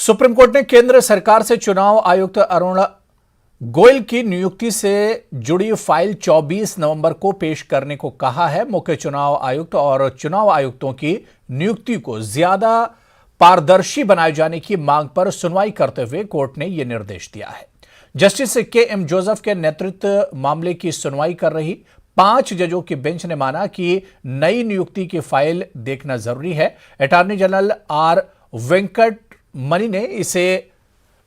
Supreme court ने केंद्र सरकार से चुनाव आयुक्त अरुण गोयल की नियुक्ति से जुड़ी फाइल 24 नवंबर को पेश करने को कहा है। मुख्य चुनाव आयुक्त और चुनाव आयुक्तों की नियुक्ति को ज्यादा पारदर्शी बनाए जाने की मांग पर सुनवाई करते हुए कोर्ट ने यह निर्देश दिया है। Justice KM. जोसेफ के नेतृत्व मामले की सुनवाई कर रही 5 जजों की बेंच ने माना कि नई नियुक्ति की फाइल देखना जरूरी है। Attorney general R Venkat Mani ने इसे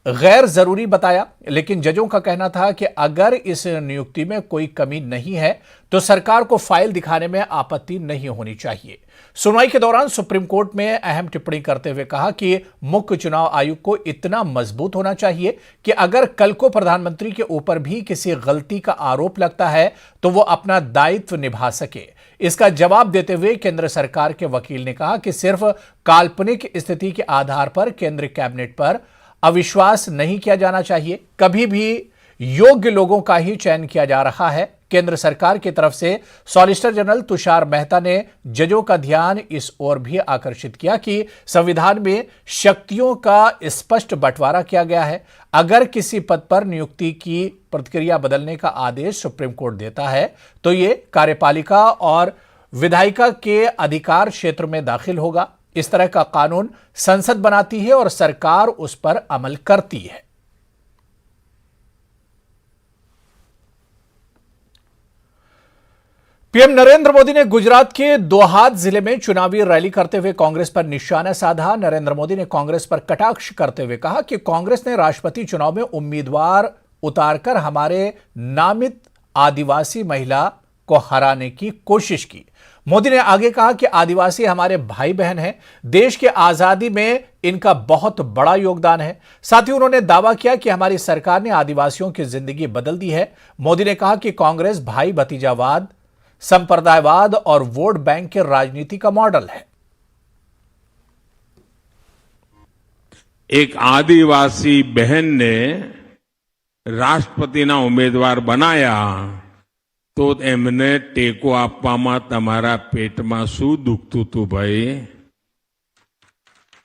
गैर जरूरी बताया, लेकिन जजों का कहना था कि अगर इस नियुक्ति में कोई कमी नहीं है तो सरकार को फाइल दिखाने में आपत्ति नहीं होनी चाहिए। सुनवाई के दौरान सुप्रीम कोर्ट में अहम टिप्पणी करते हुए कहा कि मुख्य चुनाव आयुक्त को इतना मजबूत होना चाहिए कि अगर कल को प्रधानमंत्री के ऊपर भी किसी गलती का आरोप लगता है तो वो अपना दायित्व निभा सके। इसका जवाब देते हुए केंद्र सरकार के वकील ने कहा कि सिर्फ काल्पनिक स्थिति के आधार पर केंद्रीय कैबिनेट पर अविश्वास नहीं किया जाना चाहिए। कभी भी योग्य लोगों का ही चयन किया जा रहा है। केंद्र सरकार की तरफ से सॉलिसिटर जनरल तुषार मेहता ने जजों का ध्यान इस ओर भी आकर्षित किया कि संविधान में शक्तियों का स्पष्ट बंटवारा किया गया है। अगर किसी पद पर नियुक्ति की प्रक्रिया बदलने का आदेश सुप्रीम कोर्ट देता है तो यह कार्यपालिका और विधायिका के अधिकार क्षेत्र में दाखिल होगा। इस तरह का कानून संसद बनाती है और सरकार उस पर अमल करती है। पीएम नरेंद्र मोदी ने गुजरात के दोहात जिले में चुनावी रैली करते हुए कांग्रेस पर निशाना साधा। नरेंद्र मोदी ने कांग्रेस पर कटाक्ष करते हुए कहा कि कांग्रेस ने राष्ट्रपति चुनाव में उम्मीदवार उतारकर हमारे नामित आदिवासी महिला को हराने की कोशिश की। मोदी ने आगे कहा कि आदिवासी हमारे भाई बहन हैं। देश की आजादी में इनका बहुत बड़ा योगदान है। साथ ही उन्होंने दावा किया कि हमारी सरकार ने आदिवासियों की जिंदगी बदल दी है। मोदी ने कहा कि कांग्रेस भाई भतीजावाद, संप्रदायवाद और वोट बैंक के राजनीति का मॉडल है। एक आदिवासी बहन ने राष्ट्रपतिना उम्मीदवार बनाया तो એમને ટેકો આપવામાં તમારા પેટમાં શું દુખતું હતું ભાઈ?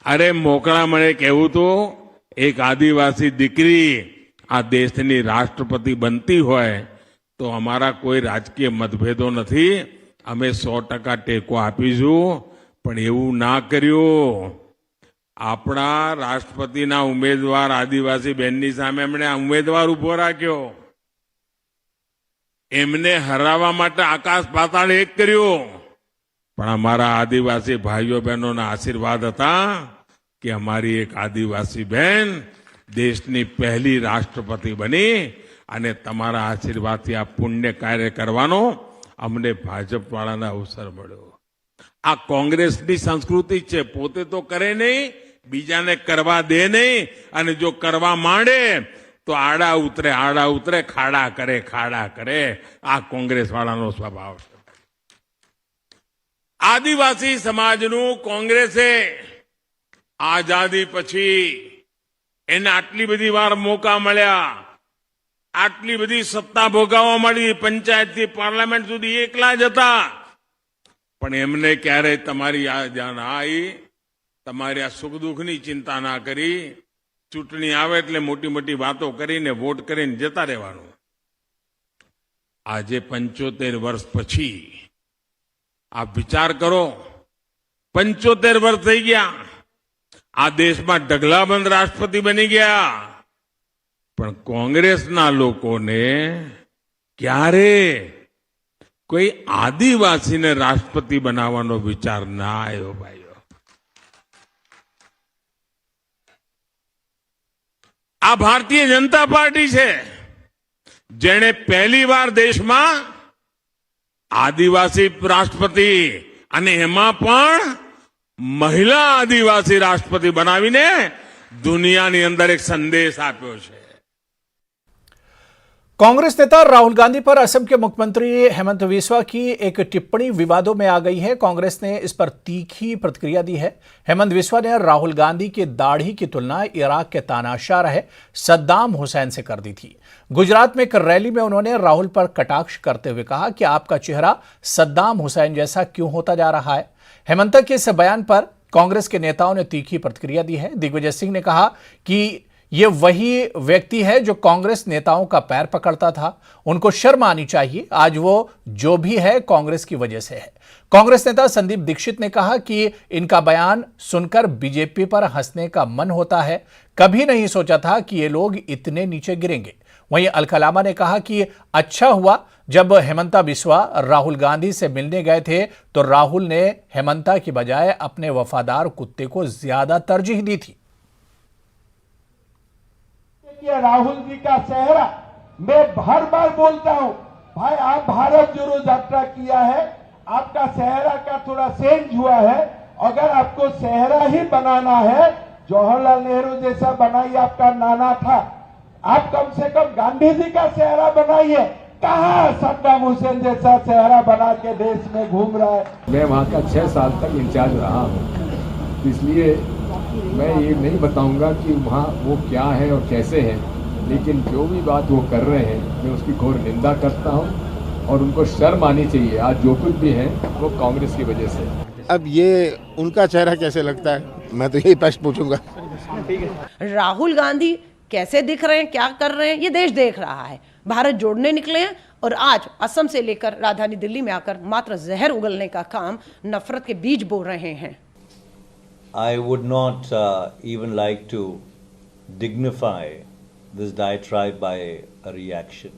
અરે મોકળા મને કહેવું તો એક આદિવાસી દીકરી આ દેશની રાષ્ટ્રપતિ બનતી હોય તો અમારા કોઈ રાજકીય મતભેદો નથી, અમે 100% ટેકો આપીશું, પણ એવું ના કર્યું। આપણા રાષ્ટ્રપતિના ઉમેદવાર આદિવાસી બહેનની સામે એમણે આ ઉમેદવાર ઉભો રાખ્યો। એમને હરાવવા માટે આકાશ પાતાળ એક કર્યો, પણ અમારા આદિવાસી ભાઈઓ બહેનોના આશીર્વાદ હતા કે અમારી એક આદિવાસી બહેન દેશની પહેલી રાષ્ટ્રપતિ બની અને તમારા આશીર્વાદથી આ પુણ્ય કાર્ય કરવાનો અમને ભાજપવાળાને અવસર મળ્યો। આ કોંગ્રેસની સંસ્કૃતિ છે, પોતે તો કરે નહીં, બીજાને કરવા દે નહીં, અને જો કરવા માંડે तो आड़ा उतरे खाड़ा करे। आ कांग्रेस वाळानो स्वभाव छे। आदिवासी समाजनु कांग्रेसे आजादी पछी एने आटली बधी वार मौका मळ्या, आटली बधी सत्ता भोगववा मळी, पंचायत थी पार्लामेंट सुधी एकला ज हता, पण एमने क्यारे तमारी आ जाण आई, तमारी आ सुख दुखनी चिंता ना करी। चूंटणी आवे એટલે મોટી મોટી વાતો કરીને વોટ કરીને જતા રહેવાનું। આજે 75 વર્ષ પછી આપ વિચાર કરો, 75 વર્ષ થઈ ગયા, આ દેશમાં ઢગલાબંધ રાષ્ટ્રપતિ બની ગયા, પણ કોંગ્રેસના લોકોને ક્યારે કોઈ આદિવાસીને રાષ્ટ્રપતિ બનાવવાનો વિચાર ના આવ્યો ભાઈ। आ भारतीय जनता पार्टी है जेने पहली बार देश में आदिवासी राष्ट्रपति अने एमां पण महिला आदिवासी राष्ट्रपति बनावीने दुनियानी अंदर एक संदेश आप्यो छे। कांग्रेस नेता राहुल गांधी पर असम के मुख्यमंत्री हेमंत बिस्वा की एक टिप्पणी विवादों में आ गई है। कांग्रेस ने इस पर तीखी प्रतिक्रिया दी है। हेमंत बिस्वा ने राहुल गांधी की दाढ़ी की तुलना इराक के तानाशाह रहे सद्दाम हुसैन से कर दी थी। गुजरात में एक रैली में उन्होंने राहुल पर कटाक्ष करते हुए कहा कि आपका चेहरा सद्दाम हुसैन जैसा क्यों होता जा रहा है। हेमंत के इस बयान पर कांग्रेस के नेताओं ने तीखी प्रतिक्रिया दी है। दिग्विजय सिंह ने कहा कि ये वही व्यक्ति है जो कांग्रेस नेताओं का पैर पकड़ता था, उनको शर्म आनी चाहिए। आज वो जो भी है कांग्रेस की वजह से है। कांग्रेस नेता संदीप दीक्षित ने कहा कि इनका बयान सुनकर बीजेपी पर हंसने का मन होता है। कभी नहीं सोचा था कि ये लोग इतने नीचे गिरेंगे। वहीं अलकलामा ने कहा कि अच्छा हुआ जब हेमंता बिस्वा राहुल गांधी से मिलने गए थे तो राहुल ने हेमंता की बजाय अपने वफादार कुत्ते को ज्यादा तरजीह दी थी। राहुल जी का चेहरा मैं हर बार बोलता हूं, भाई आप भारत जोड़ो यात्रा किया है, आपका चेहरा का थोड़ा चेंज हुआ है। अगर आपको चेहरा ही बनाना है, जवाहरलाल नेहरू जैसा बनाइए, आपका नाना था। आप कम से कम गांधी जी का चेहरा बनाइए। कहां सद्दाम हुसैन जैसा चेहरा बना के देश में घूम रहा है। मैं वहां का 6 साल तक इंचार्ज रहा हूं, इसलिए मैं ये नहीं बताऊंगा कि वहाँ वो क्या है और कैसे है, लेकिन जो भी बात वो कर रहे हैं मैं उसकी घोर निंदा करता हूँ और उनको शर्म आनी चाहिए। आज जो कुछ भी है वो कांग्रेस की वजह से। अब ये उनका चेहरा कैसे लगता है, मैं तो यही प्रश्न पूछूंगा। राहुल गांधी कैसे दिख रहे हैं, क्या कर रहे हैं, ये देश देख रहा है। भारत जोड़ने निकले हैं और आज असम से लेकर राजधानी दिल्ली में आकर मात्र जहर उगलने का काम, नफरत के बीज बो रहे हैं। I would not even like to dignify this diatribe by a reaction.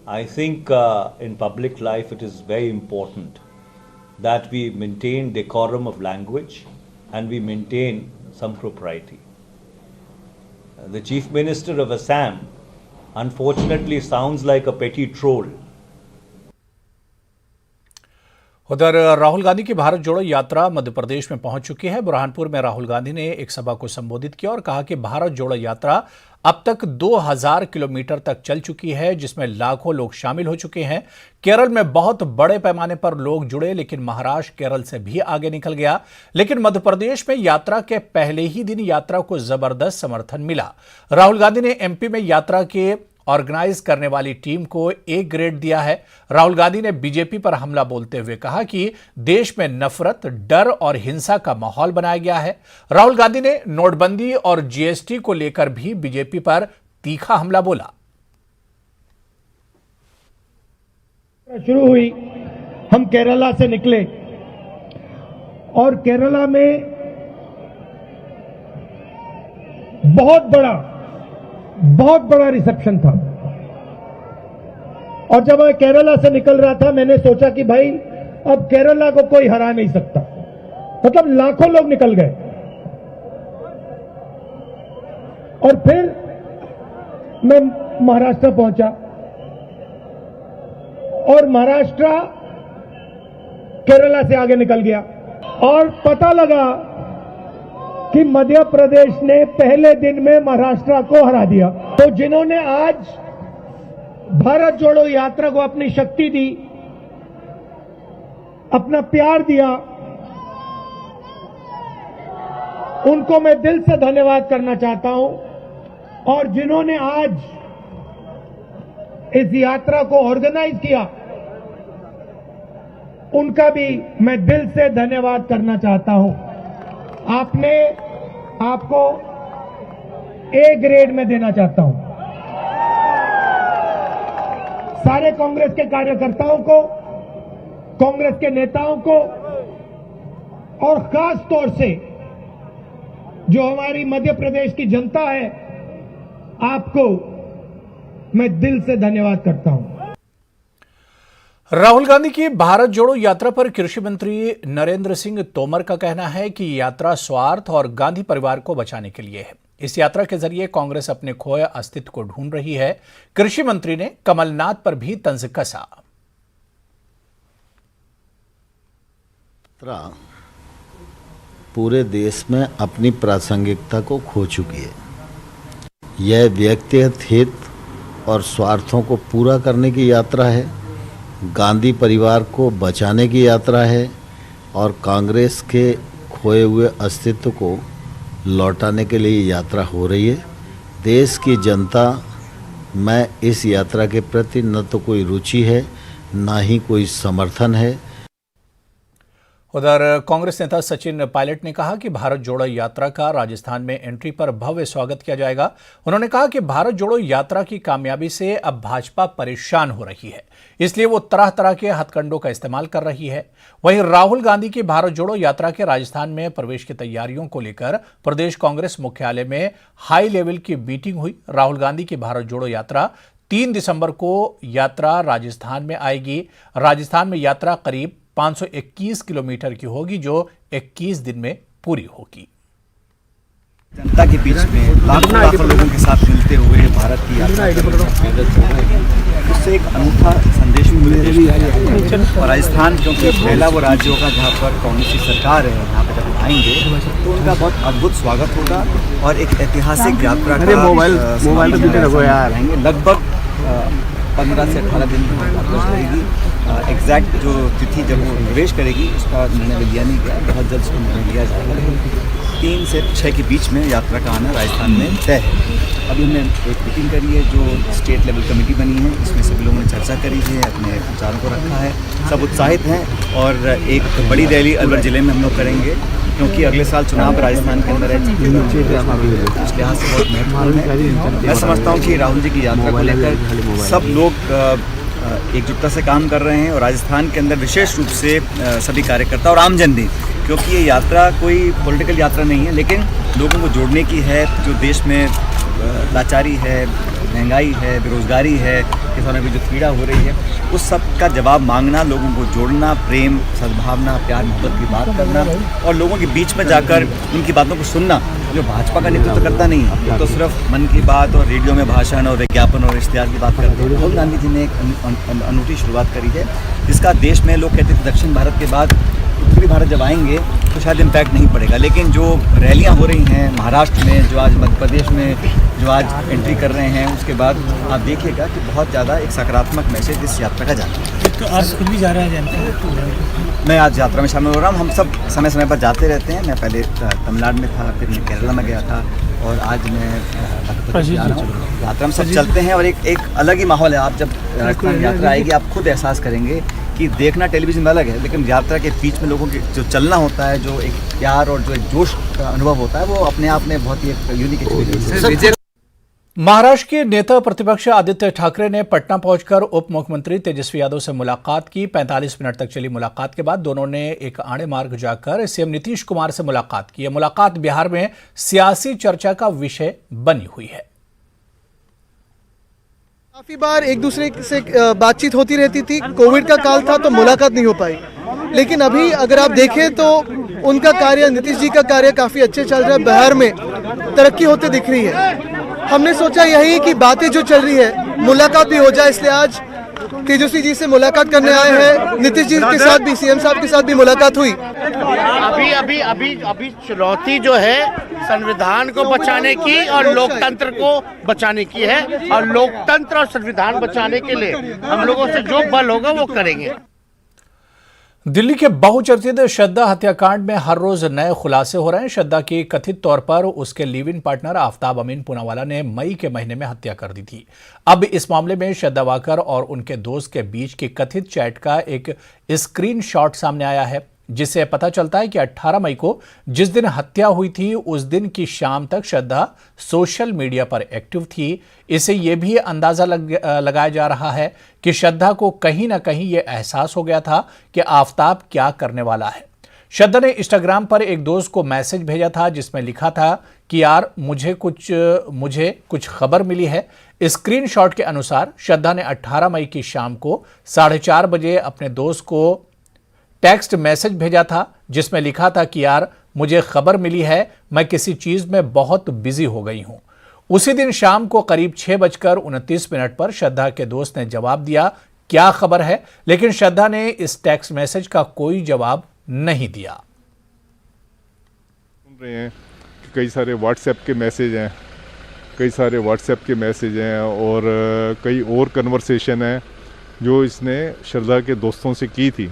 I think in public life it is very important that we maintain decorum of language and we maintain some propriety. The Chief Minister of Assam unfortunately sounds like a petty troll. उधर राहुल गांधी की भारत जोड़ो यात्रा मध्य प्रदेश में पहुंच चुकी है। बुरहानपुर में राहुल गांधी ने एक सभा को संबोधित किया और कहा कि भारत जोड़ो यात्रा अब तक 2000 किलोमीटर तक चल चुकी है, जिसमें लाखों लोग शामिल हो चुके हैं। केरल में बहुत बड़े पैमाने पर लोग जुड़े, लेकिन महाराष्ट्र केरल से भी आगे निकल गया। लेकिन मध्य प्रदेश में यात्रा के पहले ही दिन यात्रा को जबरदस्त समर्थन मिला। राहुल गांधी ने एमपी में यात्रा के ऑर्गेनाइज करने वाली टीम को A ग्रेड दिया है। राहुल गांधी ने बीजेपी पर हमला बोलते हुए कहा कि देश में नफरत, डर और हिंसा का माहौल बनाया गया है। राहुल गांधी ने नोटबंदी और जीएसटी को लेकर भी बीजेपी पर तीखा हमला बोला। शुरू हुई, हम केरला से निकले और केरला में बहुत बड़ा रिसेप्शन था। और जब मैं केरला से निकल रहा था, मैंने सोचा कि भाई अब केरला को कोई हरा नहीं सकता। मतलब लाखों लोग निकल गए। और फिर मैं महाराष्ट्र पहुंचा और महाराष्ट्र केरला से आगे निकल गया और पता लगा कि मध्य प्रदेश ने पहले दिन में महाराष्ट्र को हरा दिया। तो जिन्होंने आज भारत जोड़ो यात्रा को अपनी शक्ति दी, अपना प्यार दिया, उनको मैं दिल से धन्यवाद करना चाहता हूं। और जिन्होंने आज इस यात्रा को ऑर्गेनाइज किया, उनका भी मैं दिल से धन्यवाद करना चाहता हूं। आपको A ग्रेड में देना चाहता हूं। सारे कांग्रेस के कार्यकर्ताओं को, कांग्रेस के नेताओं को और खास तौर से जो हमारी मध्य प्रदेश की जनता है, आपको मैं दिल से धन्यवाद करता हूं। राहुल गांधी की भारत जोड़ो यात्रा पर कृषि मंत्री नरेंद्र सिंह तोमर का कहना है कि यात्रा स्वार्थ और गांधी परिवार को बचाने के लिए है। इस यात्रा के जरिए कांग्रेस अपने खोए अस्तित्व को ढूंढ रही है। कृषि मंत्री ने कमलनाथ पर भी तंज कसा। पूरे देश में अपनी प्रासंगिकता को खो चुकी है। यह व्यक्तिगत हित और स्वार्थों को पूरा करने की यात्रा है, गांधी परिवार को बचाने की यात्रा है और कांग्रेस के खोए हुए अस्तित्व को लौटाने के लिए यात्रा हो रही है। देश की जनता में इस यात्रा के प्रति न तो कोई रुचि है, ना ही कोई समर्थन है। उधर कांग्रेस नेता सचिन पायलट ने कहा कि भारत जोड़ो यात्रा का राजस्थान में एंट्री पर भव्य स्वागत किया जाएगा। उन्होंने कहा कि भारत जोड़ो यात्रा की कामयाबी से अब भाजपा परेशान हो रही है, इसलिए वो तरह तरह के हथकंडों का इस्तेमाल कर रही है। वहीं राहुल गांधी की भारत जोड़ो यात्रा के राजस्थान में प्रवेश की तैयारियों को लेकर प्रदेश कांग्रेस मुख्यालय में हाई लेवल की मीटिंग हुई। राहुल गांधी की भारत जोड़ो यात्रा 3 दिसंबर को यात्रा राजस्थान में आएगी। राजस्थान में यात्रा करीब 521 किलोमीटर की होगी, जो 21 दिन में पूरी होगी। जनता के बीच में लाखों लोगों के साथ मिलते हुए भारत की यात्रा उससे एक अनूठा संदेश और राजस्थान क्योंकि पहला वो राज्य होगा जहाँ पर कांग्रेस की सरकार है, यहाँ पर जब आएंगे तो उनका बहुत अद्भुत स्वागत होगा और एक ऐतिहासिक यात्रा का मोबाइल रहेंगे। लगभग 15 से 18 दिन रहेगी। एग्जैक्ट जो तिथि जब वो प्रवेश करेगी उसका निर्णय लिया नहीं गया, बहुत जल्द उसको निर्णय लिया जाएगा। लेकिन 3 से 6 के बीच में यात्रा का आना राजस्थान में तय है। अभी हमने एक मीटिंग करी है जो स्टेट लेवल कमेटी बनी है, इसमें सभी लोगों ने चर्चा करी है, अपने विचारों को रखा है, सब उत्साहित हैं और एक बड़ी रैली अलवर जिले में हम लोग करेंगे क्योंकि अगले साल चुनाव राजस्थान के अंदर है, इस लिहाज से बहुत महत्वपूर्ण है। मैं समझता हूँ कि राहुल जी की यात्रा को लेकर सब लोग एकजुटता से काम कर रहे हैं और राजस्थान के अंदर विशेष रूप से सभी कार्यकर्ता और आमजन भी, क्योंकि ये यात्रा कोई पॉलिटिकल यात्रा नहीं है लेकिन लोगों को जोड़ने की है। जो देश में लाचारी है, महंगाई है, बेरोजगारी है, किसानों की जो पीड़ा हो रही है, उस सब का जवाब मांगना, लोगों को जोड़ना, प्रेम, सद्भावना, प्यार मोहब्बत की बात करना और लोगों के बीच में जाकर उनकी बातों को सुनना। जो भाजपा का नेतृत्व करता नहीं है, तो सिर्फ मन की बात और रेडियो में भाषण और विज्ञापन और इश्तिहार की बात करते हैं। राहुल गांधी जी ने एक अनूठी शुरुआत करी है जिसका देश में लोग कहते थे दक्षिण भारत के बाद उत्तरी भारत जब आएंगे तो शायद इम्पैक्ट नहीं पड़ेगा, लेकिन जो रैलियां हो रही हैं महाराष्ट्र में, जो आज मध्य प्रदेश में जो आज एंट्री कर रहे हैं, उसके बाद आप देखिएगा कि बहुत ज़्यादा एक सकारात्मक मैसेज इस यात्रा का जाता है। तो आज खुद भी जा रहा है? मैं आज यात्रा में शामिल हो रहा हूँ। हम सब समय समय पर जाते रहते हैं। मैं पहले तमिलनाडु में था, फिर मैं केरला में गया था और आज मैं मध्य प्रदेश जा रहा हूँ। यात्रा में सब चलते हैं और एक अलग ही माहौल है। आप जब राजस्थान यात्रा आएगी आप खुद एहसास करेंगे कि देखना टेलीविजन में अलग है, लेकिन यात्रा के बीच में लोगों के जो चलना होता है, जो एक प्यार और जो एक जोश का अनुभव होता है, वो अपने आप में बहुत ही एक यूनिक एक्सपीरियंस है। महाराष्ट्र के नेता प्रतिपक्ष आदित्य ठाकरे ने पटना पहुंचकर उप मुख्यमंत्री तेजस्वी यादव से मुलाकात की। 45 मिनट तक चली मुलाकात के बाद दोनों ने एक आड़े मार्ग जाकर सीएम नीतीश कुमार से मुलाकात की। यह मुलाकात बिहार में सियासी चर्चा का विषय बनी हुई है। काफी बार एक दूसरे से बातचीत होती रहती थी। कोविड का काल था तो मुलाकात नहीं हो पाई, लेकिन अभी अगर आप देखें तो उनका कार्य, नीतीश जी का कार्य काफी अच्छे चल रहा है। बिहार में तरक्की होते दिख रही है। हमने सोचा यही कि बातें जो चल रही है मुलाकात भी हो जाए, इसलिए आज तेजस्वी जी से मुलाकात करने आए हैं। नीतीश जी के साथ भी, सीएम साहब के साथ भी मुलाकात हुई। अभी चुनौती जो है संविधान को बचाने की और लोकतंत्र को बचाने की है, और लोकतंत्र और संविधान बचाने के लिए हम लोगों से जो बल होगा वो करेंगे। दिल्ली के बहुचर्चित श्रद्धा हत्याकांड में हर रोज नए खुलासे हो रहे हैं। श्रद्धा की कथित तौर पर उसके लिव इन पार्टनर आफ्ताब अमीन पूनावाला ने मई के महीने में हत्या कर दी थी। अब इस मामले में श्रद्धा वाकर और उनके दोस्त के बीच की कथित चैट का एक स्क्रीनशॉट सामने आया है, जिससे पता चलता है कि 18 मई को जिस दिन हत्या हुई थी उस दिन की शाम तक श्रद्धा सोशल मीडिया पर एक्टिव थी। इससे यह भी अंदाजा लगाया जा रहा है कि श्रद्धा को कहीं ना कहीं यह एहसास हो गया था कि आफ्ताब क्या करने वाला है। श्रद्धा ने इंस्टाग्राम पर एक दोस्त को मैसेज भेजा था जिसमें लिखा था कि यार मुझे कुछ खबर मिली है। स्क्रीनशॉट के अनुसार श्रद्धा ने 18 मई की शाम को 4:30 बजे अपने दोस्त को टेक्स्ट मैसेज भेजा था जिसमें लिखा था कि यार मुझे खबर मिली है, मैं किसी चीज में बहुत बिजी हो गई हूं। उसी दिन शाम को करीब 6:29 पर श्रद्धा के दोस्त ने जवाब दिया क्या खबर है, लेकिन श्रद्धा ने इस टेक्स्ट मैसेज का कोई जवाब नहीं दिया। सुन रहे हैं कि कई सारे व्हाट्सएप के मैसेज हैं और कई और कन्वर्सेशन है जो इसने श्रद्धा के दोस्तों से की थी।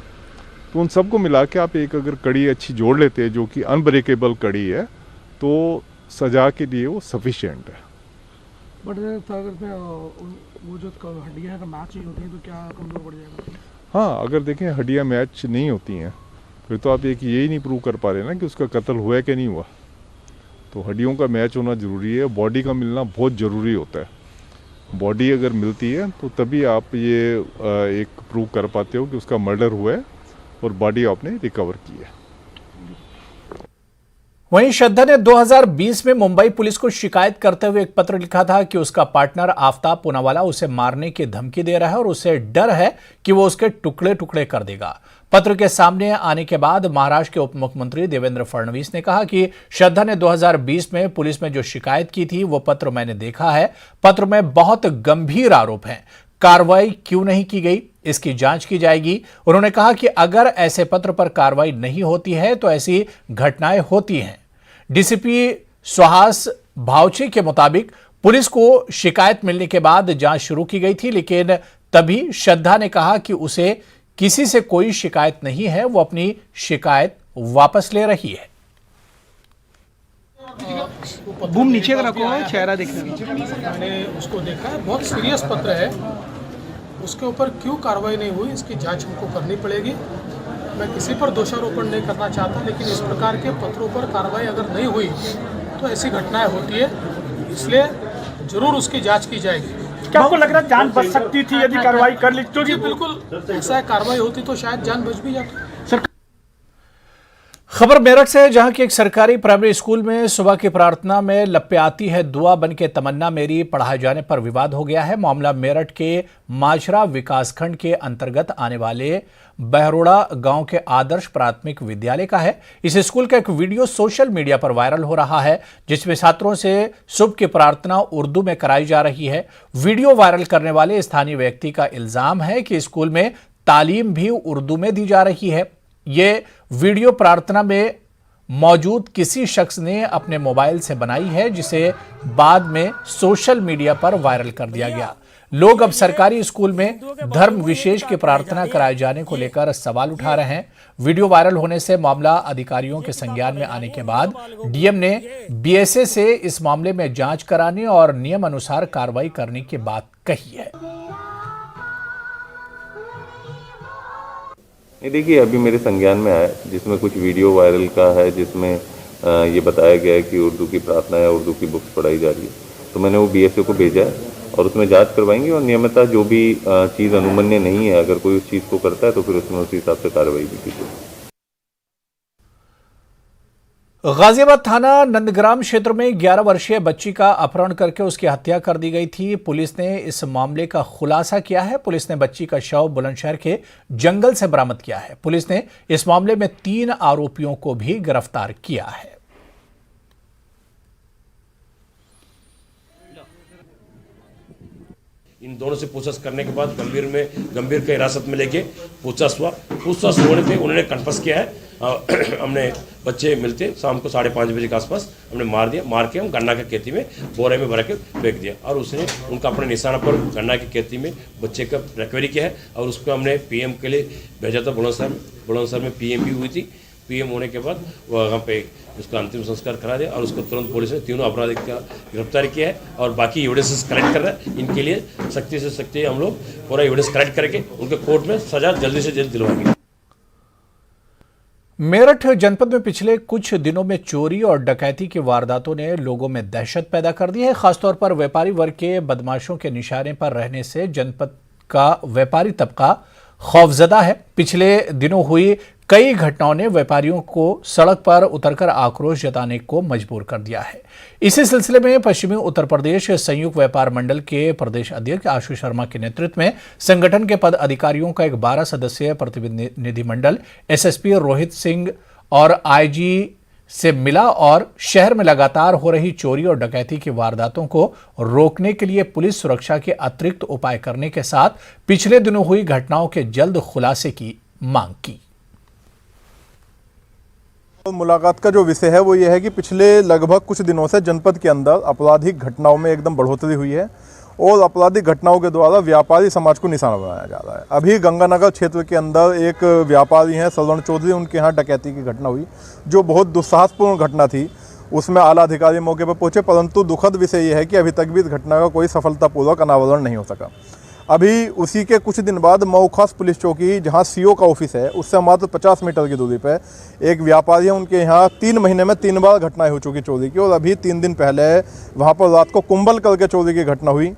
तो उन सबको मिला के आप एक अगर कड़ी अच्छी जोड़ लेते हैं जो कि अनब्रेकेबल कड़ी है, तो सजा के लिए वो सफिशिएंट है। बट अगर वो जो हड्डियां का मैच नहीं होती है तो क्या कमजोर पड़ जाएगा? हाँ, अगर देखें हड्डियां मैच नहीं होती हैं फिर तो आप एक यही नहीं प्रूव कर पा रहे ना कि उसका कत्ल हुआ है कि नहीं हुआ। तो हड्डियों का मैच होना ज़रूरी है, बॉडी का मिलना बहुत ज़रूरी होता है। बॉडी अगर मिलती है तो तभी आप ये एक प्रूव कर पाते हो कि उसका मर्डर हुआ है और बॉडी आपने रिकवर की है। वहीं श्रद्धा ने 2020 में मुंबई पुलिस को शिकायत करते हुए एक पत्र लिखा था कि उसका पार्टनर आफ्ताब पूनावाला उसे मारने की धमकी दे रहा है और उसे डर है कि वो उसके टुकड़े टुकड़े कर देगा। पत्र के सामने आने के बाद महाराष्ट्र के उप मुख्यमंत्री देवेंद्र फडणवीस ने कहा कि श्रद्धा ने 2020 में पुलिस में जो शिकायत की थी वो पत्र मैंने देखा है। पत्र में बहुत गंभीर आरोप हैं, कार्रवाई क्यों नहीं की गई, इसकी जांच की जाएगी। उन्होंने कहा कि अगर ऐसे पत्र पर कार्रवाई नहीं होती है तो ऐसी घटनाएं होती हैं। डीसीपी सुहास भावचे के मुताबिक पुलिस को शिकायत मिलने के बाद जांच शुरू की गई थी, लेकिन तभी श्रद्धा ने कहा कि उसे किसी से कोई शिकायत नहीं है, वो अपनी शिकायत वापस ले रही है। बूम नीचे रखो, चेहरा देखने मैंने उसको देखा है, बहुत सीरियस पत्र है, उसके ऊपर क्यों कार्रवाई नहीं हुई इसकी जांच हमको करनी पड़ेगी। मैं किसी पर दोषारोपण नहीं करना चाहता, लेकिन इस प्रकार के पत्रों पर कार्रवाई अगर नहीं हुई तो ऐसी घटनाएं होती है, इसलिए जरूर उसकी जांच की जाएगी। क्या आपको लग रहा है जान बच सकती थी यदि कार्रवाई कर ली? जी बिल्कुल, ऐसा कार्रवाई होती तो शायद जान बच भी जाती। खबर मेरठ से है, जहां की एक सरकारी प्राइमरी स्कूल में सुबह की प्रार्थना में लपे आती है दुआ बन के तमन्ना मेरी पढ़ाए जाने पर विवाद हो गया है। मामला मेरठ के माजरा विकासखंड के अंतर्गत आने वाले बहरोड़ा गांव के आदर्श प्राथमिक विद्यालय का है। इस स्कूल का एक वीडियो सोशल मीडिया पर वायरल हो रहा है, जिसमें छात्रों से सुबह की प्रार्थना उर्दू में कराई जा रही है। वीडियो वायरल करने वाले स्थानीय व्यक्ति का इल्जाम है कि स्कूल में तालीम भी उर्दू में दी जा रही है। ये वीडियो प्रार्थना में मौजूद किसी शख्स ने अपने मोबाइल से बनाई है, जिसे बाद में सोशल मीडिया पर वायरल कर दिया गया। लोग अब सरकारी स्कूल में धर्म विशेष की प्रार्थना कराए जाने को लेकर सवाल उठा रहे हैं। वीडियो वायरल होने से मामला अधिकारियों के संज्ञान में आने के बाद डीएम ने बीएसए से इस मामले में जांच कराने और नियम अनुसार कार्रवाई करने की बात कही है। देखिए, अभी मेरे संज्ञान में आया जिसमें कुछ वीडियो वायरल का है, जिसमें ये बताया गया है कि उर्दू की प्रार्थना या उर्दू की बुक्स पढ़ाई जा रही है। तो मैंने वो बीएसए को भेजा है और उसमें जांच करवाएंगे और नियमितः जो भी चीज़ अनुमन्य नहीं है, अगर कोई उस चीज़ को करता है तो फिर उसमें उसी हिसाब से कार्रवाई भी की जाएगी। गाजियाबाद थाना नंदग्राम क्षेत्र में 11 वर्षीय बच्ची का अपहरण करके उसकी हत्या कर दी गई थी। पुलिस ने इस मामले का खुलासा किया है। पुलिस ने बच्ची का शव बुलंदशहर के जंगल से बरामद किया है। पुलिस ने इस मामले में 3 आरोपियों को भी गिरफ्तार किया है। इन दोनों से पूछताछ करने के बाद गंभीर के हिरासत में लेके पूछताछ होने पे उन्होंने कन्फर्स किया है। हमने बच्चे मिलते शाम को 5:30 बजे के आसपास हमने मार के हम गन्ना के खेती में बोरे में भर के फेंक दिया और उसने उनका अपने निशाना पर गन्ना की खेती में बच्चे का रिकवरी किया है और उसको हमने पीएम के लिए भेजा था। बुलंदशहर में पीएम भी हुई थी। पीएम होने के बाद वहाँ पे उसका अंतिम संस्कार करा दिया और उसको तुरंत पुलिस ने तीनों अपराधी का गिरफ्तार किया है और बाकी एविडेंसेस कलेक्ट कर रहा है। इनके लिए सख्ती से सख्ती हम लोग पूरा एविडेंस कलेक्ट करके उनके कोर्ट में सजा जल्दी से जल्द दिलवाएंगे। मेरठ जनपद में पिछले कुछ दिनों में चोरी और डकैती की वारदातों ने लोगों में दहशत पैदा कर दी है। खासतौर पर व्यापारी वर्ग के बदमाशों के निशाने पर रहने से जनपद का व्यापारी तबका खौफजदा है। पिछले दिनों हुई कई घटनाओं ने व्यापारियों को सड़क पर उतरकर आक्रोश जताने को मजबूर कर दिया है। इसी सिलसिले में पश्चिमी उत्तर प्रदेश संयुक्त व्यापार मंडल के प्रदेश अध्यक्ष आशु शर्मा के नेतृत्व में संगठन के पद अधिकारियों का एक 12 सदस्यीय प्रतिनिधिमंडल एसएसपी रोहित सिंह और आईजी से मिला और शहर में लगातार हो रही चोरी और डकैती की वारदातों को रोकने के लिए पुलिस सुरक्षा के अतिरिक्त उपाय करने के साथ पिछले दिनों हुई घटनाओं के जल्द खुलासे की मांग की। मुलाकात का जो विषय है वो ये है कि पिछले लगभग कुछ दिनों से जनपद के अंदर आपराधिक घटनाओं में एकदम बढ़ोतरी हुई है और आपराधिक घटनाओं के द्वारा व्यापारी समाज को निशाना बनाया जा रहा है। अभी गंगानगर क्षेत्र के अंदर एक व्यापारी हैं सरवण चौधरी, उनके यहाँ डकैती की घटना हुई जो बहुत दुस्साहसपूर्ण घटना थी। उसमें आला अधिकारी मौके पर पहुंचे, परंतु दुखद विषय ये है कि अभी तक भी इस घटना का कोई सफलतापूर्वक अनावरण नहीं हो सका। अभी उसी के कुछ दिन बाद मऊ खास पुलिस चौकी जहां सीओ का ऑफिस है उससे मात्र 50 मीटर की दूरी पर एक व्यापारी है, उनके यहाँ 3 महीने में 3 बार घटनाएं हो चुकी चोरी की, और अभी 3 दिन पहले वहां पर रात को कुंभल करके चोरी की घटना हुई।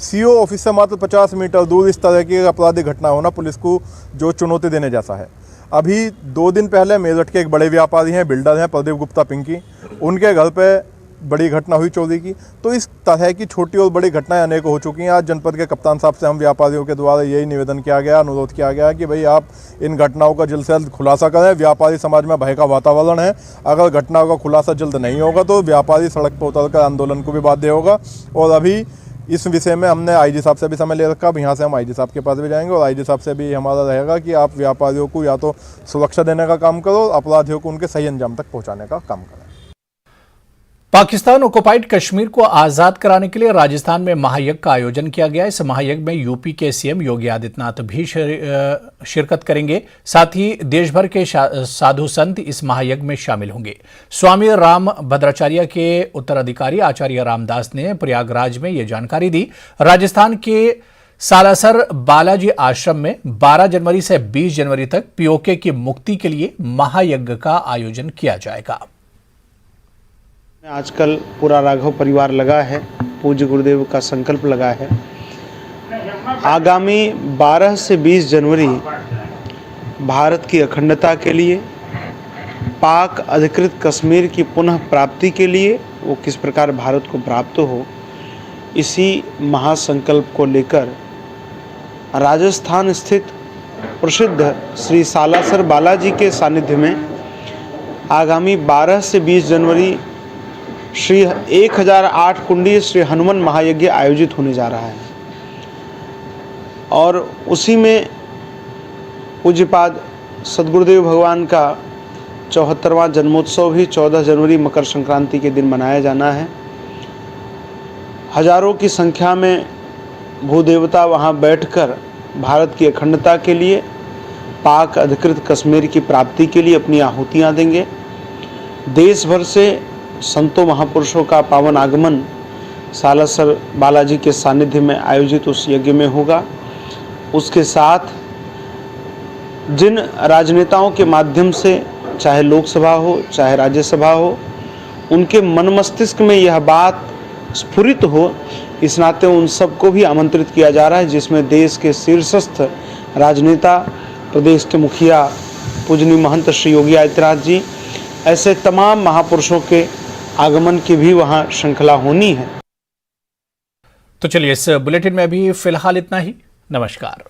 सीओ ऑफिस से मात्र 50 मीटर दूर इस तरह की आपराधिक घटना होना पुलिस को जो चुनौती देने जैसा है। अभी 2 दिन पहले मेरठ के एक बड़े व्यापारी हैं, बिल्डर हैं, प्रदीप गुप्ता पिंकी, उनके घर पे बड़ी घटना हुई चोरी की। तो इस तरह की छोटी और बड़ी घटनाएं अनेकों हो चुकी हैं। आज जनपद के कप्तान साहब से हम व्यापारियों के द्वारा यही निवेदन किया गया, अनुरोध किया गया कि भाई आप इन घटनाओं का जल्द से जल्द खुलासा करें। व्यापारी समाज में भय का वातावरण है, अगर घटनाओं का खुलासा जल्द नहीं होगा तो व्यापारी सड़क पर उतरकर आंदोलन को भी बाध्य होगा। और अभी इस विषय में हमने आईजी साहब से भी समय ले रखा। अब यहाँ से हम आईजी साहब के पास भी जाएंगे और आईजी साहब से भी हमारा रहेगा कि आप व्यापारियों को या तो सुरक्षा देने का काम करो, अपराधियों को उनके सही अंजाम तक पहुँचाने का काम करें। पाकिस्तान ऑक्युपाइड कश्मीर को आजाद कराने के लिए राजस्थान में महायज्ञ का आयोजन किया गया। इस महायज्ञ में यूपी के सीएम योगी आदित्यनाथ भी शिरकत करेंगे। साथ ही देश भर के साधु संत इस महायज्ञ में शामिल होंगे। स्वामी राम भद्राचार्य के उत्तराधिकारी आचार्य रामदास ने प्रयागराज में ये जानकारी दी। राजस्थान के सालासर बालाजी आश्रम में 12 जनवरी से 20 जनवरी तक पीओके की मुक्ति के लिए महायज्ञ का आयोजन किया जाएगा। आजकल पूरा राघव परिवार लगा है, पूज्य गुरुदेव का संकल्प लगा है। आगामी 12 से 20 जनवरी भारत की अखंडता के लिए, पाक अधिकृत कश्मीर की पुनः प्राप्ति के लिए, वो किस प्रकार भारत को प्राप्त हो, इसी महासंकल्प को लेकर राजस्थान स्थित प्रसिद्ध श्री सालासर बालाजी के सानिध्य में आगामी 12 से 20 जनवरी श्री 1008 कुंडी श्री हनुमान महायज्ञ आयोजित होने जा रहा है। और उसी में पूज्यपाद सद्गुरुदेव भगवान का 74वां जन्मोत्सव भी 14 जनवरी मकर संक्रांति के दिन मनाया जाना है। हजारों की संख्या में भूदेवता वहां बैठकर भारत की अखंडता के लिए, पाक अधिकृत कश्मीर की प्राप्ति के लिए अपनी आहुतियां देंगे। देश भर से संतों महापुरुषों का पावन आगमन सालासर बालाजी के सानिध्य में आयोजित उस यज्ञ में होगा। उसके साथ जिन राजनेताओं के माध्यम से, चाहे लोकसभा हो चाहे राज्यसभा हो, उनके मन मस्तिष्क में यह बात स्फुरित हो, इस नाते उन सबको भी आमंत्रित किया जा रहा है, जिसमें देश के शीर्षस्थ राजनेता, प्रदेश के मुखिया पूजनीय महंत श्री योगी आदित्यनाथ जी, ऐसे तमाम महापुरुषों के आगमन की भी वहां श्रृंखला होनी है। तो चलिए, इस बुलेटिन में अभी फिलहाल इतना ही। नमस्कार।